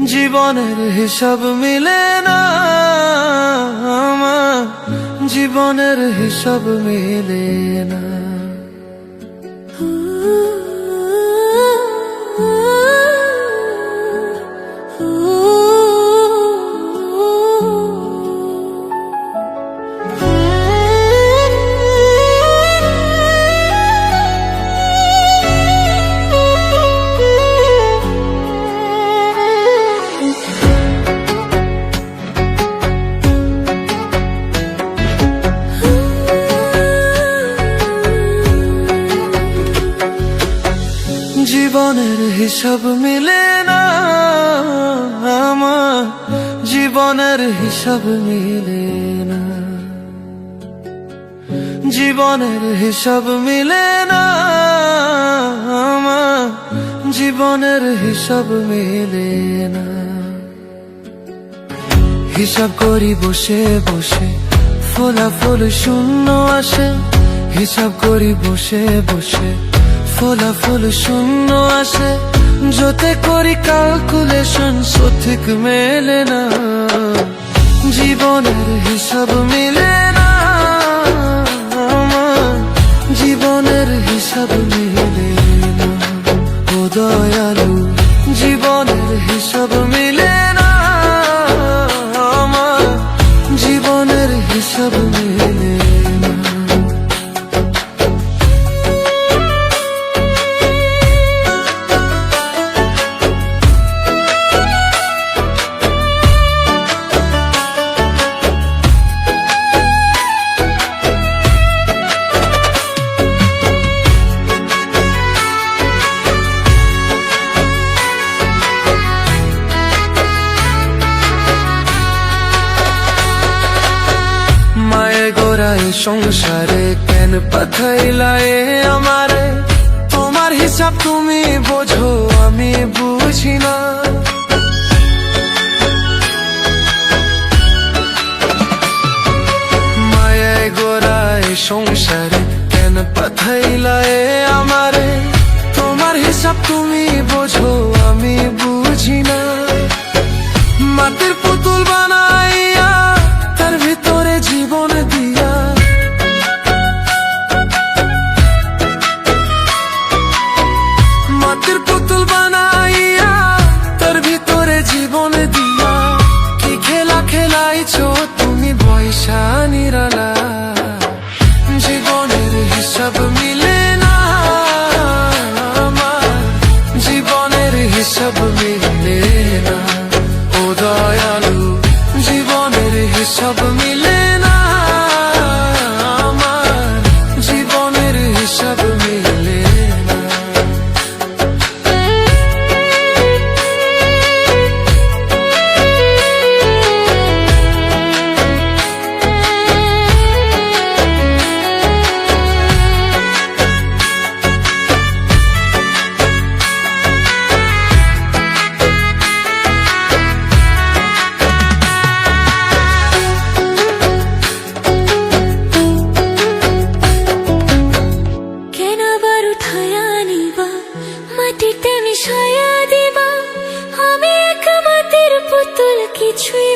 জীবনের হিসাব মিলে না আমার, জীবনের হিসাব মিলে না। জীবনের হিসাব মিলে না আমার, জীবনের হিসাব মিলে না। জীবনের হিসাব মিলে না আমার, জীবনের হিসাব মিলে না। হিসাব করি বসে বসে, ফলাফল শূন্য আসে। হিসাব করি বসে বসে, ফলাফল শূন্য আসে। যতে করি ক্যালকুলেশন সঠিক মেলে না। জীবনের হিসাব মিলে না আমার, জীবনের হিসাব মিলে না। ও দয়ালু, জীবনের হিসাব মিলে না আমার, জীবনের হিসাব মিলে না। সংসারে কেন পাঠাইলা আমারে? তোমার হিসাব তুমি বোঝো, আমি বুঝি না। মায়ায় গোড়ায় সংসারে কেন পাঠাইলা আমারে? তোমার হিসাব তুমি বোঝো, আমি বুঝি না। মাটির পুতুল বানাইয়া তার ভিতরে জীবন দিয়া, মাটির পুতুল বানাইয়া তার ভিতরে জীবন দিয়া। কি খেলা খেলাইছো তুমি বৈশা নিরালা? জীবনের হিসাব মিলে না আমার, জীবনের হিসাব মিলে না। ও দয়ালু, জীবনের হিসাব মিলে না আমার, জীবনের হিসাব মিলে না। মাটিতে মিশাইয়া দিবা, আমি এক মাটির পুতুল, কিছুই